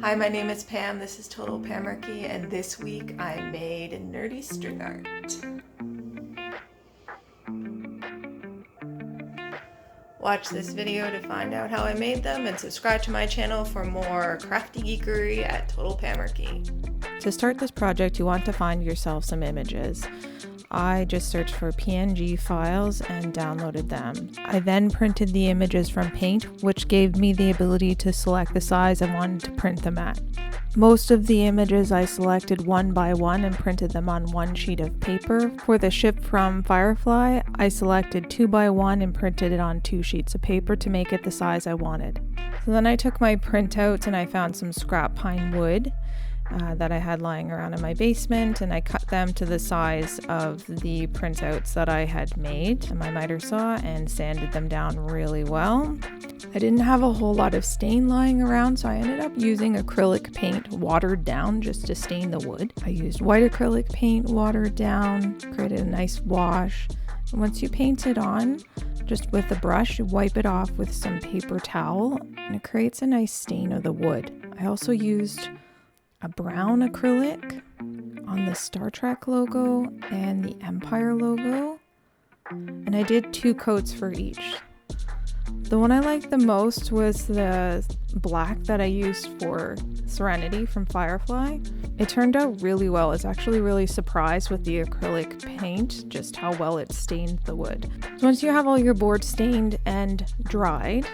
Hi, my name is Pam. This is Total Pamerky, and this week I made nerdy string art. Watch this video to find out how I made them, and subscribe to my channel for more crafty geekery at Total Pamerky. To start this project, you want to find yourself some images. I just searched for PNG files and downloaded them. I then printed the images from Paint, which gave me the ability to select the size I wanted to print them at. Most of the images I selected one by one and printed them on one sheet of paper. For the ship from Firefly, I selected 2 by 1 and printed it on 2 sheets of paper to make it the size I wanted. So then I took my printouts and I found some scrap pine wood that I had lying around in my basement, and I cut them to the size of the printouts that I had made in my miter saw and sanded them down really well. I didn't have a whole lot of stain lying around, so I ended up using acrylic paint watered down just to stain the wood. I used white acrylic paint watered down, created a nice wash. And once you paint it on, just with a brush, you wipe it off with some paper towel, and it creates a nice stain of the wood. I also used a brown acrylic on the Star Trek logo and the Empire logo, and I did 2 coats for each. The one I liked the most was the black that I used for Serenity from Firefly. It turned out really well. I was actually really surprised with the acrylic paint, just how well it stained the wood. So once you have all your board stained and dried,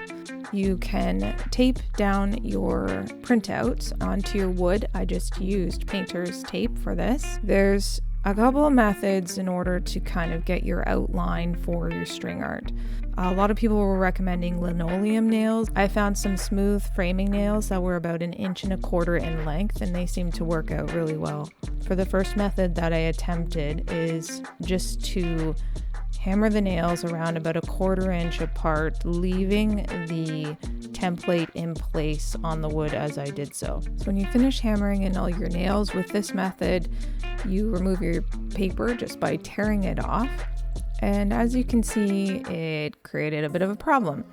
you can tape down your printouts onto your wood. I just used painter's tape for this. There's a couple of methods in order to kind of get your outline for your string art. A lot of people were recommending linoleum nails. I found some smooth framing nails that were about 1.25 inches in length, and they seemed to work out really well. For the first method that I attempted is just to hammer the nails around about 1/4 inch apart, leaving the template in place on the wood as I did so. So when you finish hammering in all your nails with this method, you remove your paper just by tearing it off. And as you can see, it created a bit of a problem.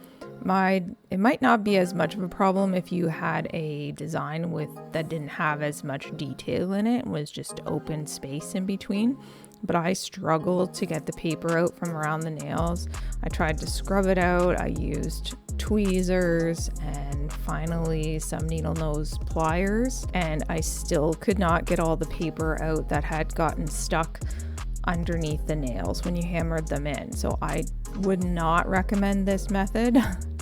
It might not be as much of a problem if you had a design that didn't have as much detail in it and was just open space in between. But I struggled to get the paper out from around the nails. I tried to scrub it out. I used tweezers and finally some needle nose pliers, and I still could not get all the paper out that had gotten stuck underneath the nails when you hammered them in. So I would not recommend this method.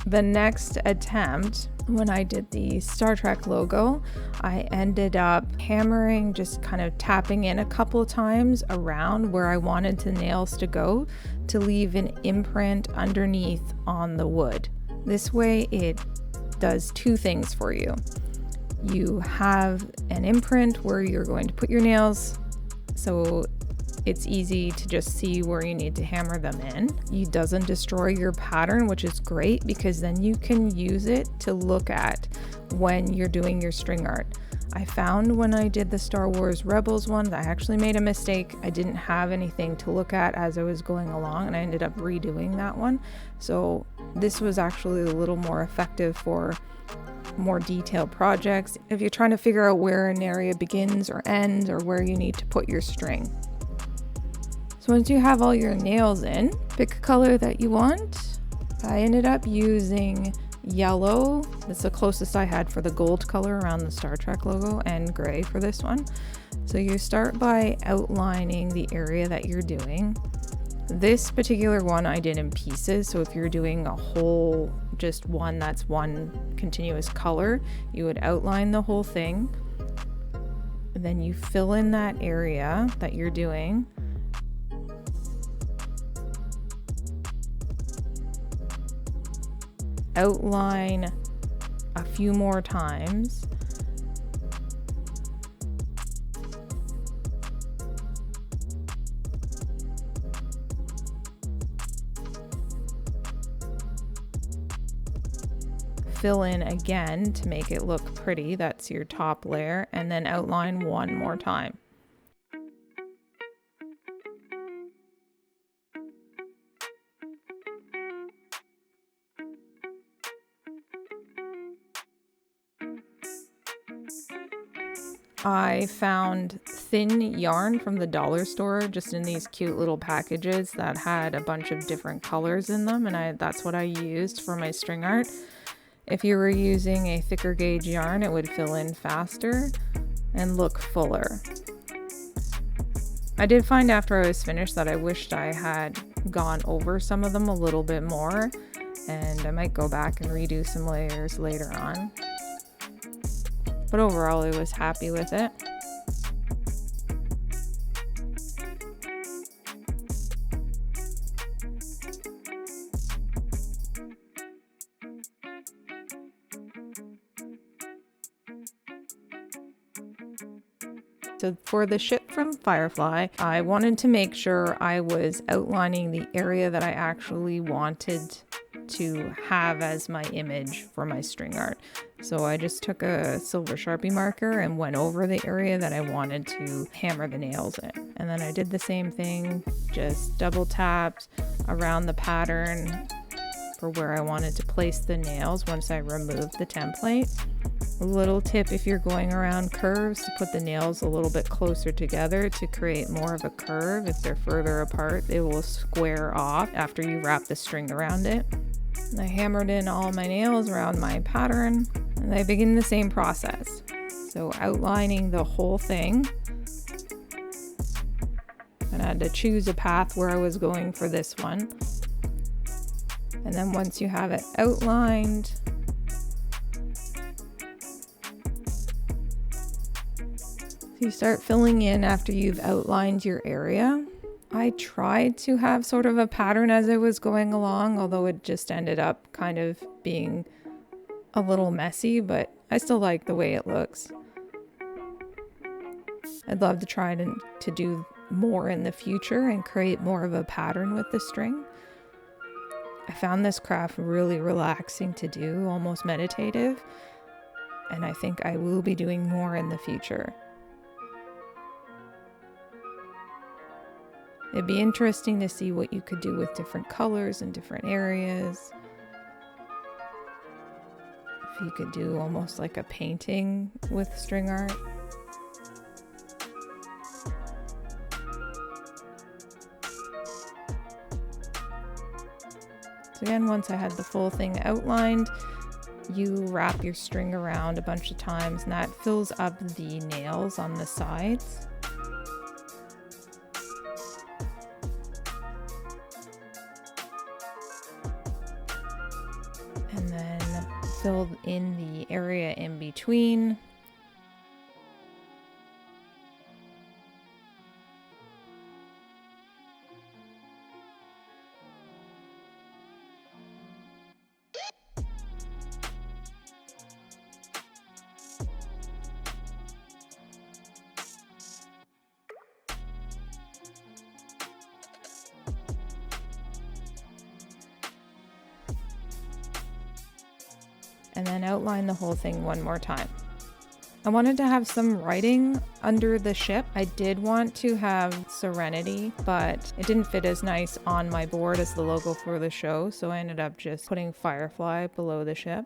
The next attempt, when I did the Star Trek logo, I ended up hammering, just kind of tapping in a couple times around where I wanted the nails to go to leave an imprint underneath on the wood. This way it does 2 things for you. You have an imprint where you're going to put your nails, so it's easy to just see where you need to hammer them in. It doesn't destroy your pattern, which is great because then you can use it to look at when you're doing your string art. I found when I did the Star Wars Rebels one that I actually made a mistake. I didn't have anything to look at as I was going along, and I ended up redoing that one. So this was actually a little more effective for more detailed projects if you're trying to figure out where an area begins or ends or where you need to put your string. So once you have all your nails in, pick a color that you want. I ended up using yellow. That's the closest I had for the gold color around the Star Trek logo, and gray for this one. So you start by outlining the area that you're doing. This particular one I did in pieces, so if you're doing a whole, just one that's one continuous color, you would outline the whole thing. And then you fill in that area that you're doing. Outline a few more times. Fill in again to make it look pretty. That's your top layer, and then outline one more time. I found thin yarn from the dollar store just in these cute little packages that had a bunch of different colors in them, and that's what I used for my string art. If you were using a thicker gauge yarn, it would fill in faster and look fuller. I did find after I was finished that I wished I had gone over some of them a little bit more, and I might go back and redo some layers later on. But overall, I was happy with it. So for the ship from Firefly, I wanted to make sure I was outlining the area that I actually wanted to have as my image for my string art. So I just took a silver Sharpie marker and went over the area that I wanted to hammer the nails in. And then I did the same thing, just double tapped around the pattern for where I wanted to place the nails once I removed the template. A little tip if you're going around curves, to put the nails a little bit closer together to create more of a curve. If they're further apart, they will square off after you wrap the string around it. And I hammered in all my nails around my pattern, and I begin the same process. So outlining the whole thing. And I had to choose a path where I was going for this one. And then once you have it outlined, you start filling in after you've outlined your area. I tried to have sort of a pattern as I was going along, although it just ended up kind of being a little messy, but I still like the way it looks. I'd love to try to do more in the future and create more of a pattern with the string. I found this craft really relaxing to do, almost meditative, and I think I will be doing more in the future. It'd be interesting to see what you could do with different colors in different areas. If you could do almost like a painting with string art. So again, once I had the full thing outlined, you wrap your string around a bunch of times, and that fills up the nails on the sides. And then fill in the area in between. And then outline the whole thing one more time. I wanted to have some writing under the ship. I did want to have Serenity, but it didn't fit as nice on my board as the logo for the show, so I ended up just putting Firefly below the ship.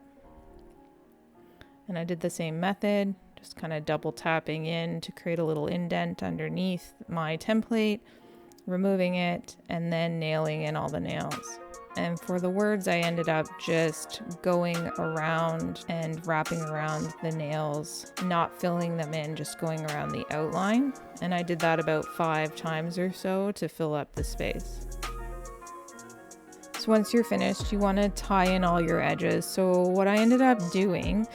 And I did the same method, just kind of double tapping in to create a little indent underneath my template, removing it, and then nailing in all the nails. And for the words, I ended up just going around and wrapping around the nails, not filling them in, just going around the outline. And I did that about 5 times or so to fill up the space. So once you're finished, you want to tie in all your edges. So what I ended up doing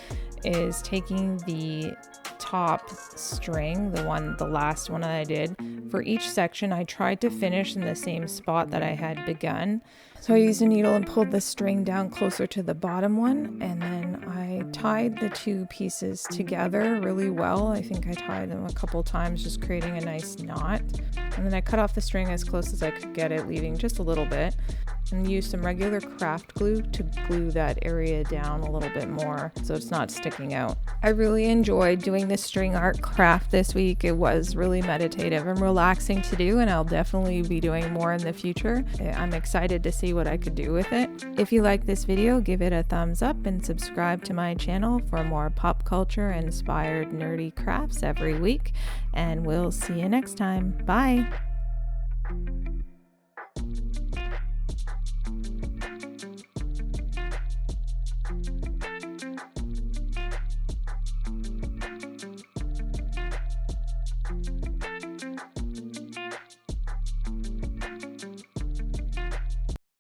is taking the top string, the last one that I did, for each section I tried to finish in the same spot that I had begun. So I used a needle and pulled the string down closer to the bottom one, and then I tied the 2 pieces together really well. I think I tied them a couple times, just creating a nice knot. And then I cut off the string as close as I could get it, leaving just a little bit. and use some regular craft glue to glue that area down a little bit more so it's not sticking out. I really enjoyed doing this string art craft this week. It was really meditative and relaxing to do, and I'll definitely be doing more in the future. I'm excited to see what I could do with it. If you like this video, give it a thumbs up and subscribe to my channel for more pop culture inspired nerdy crafts every week, and we'll see you next time. Bye!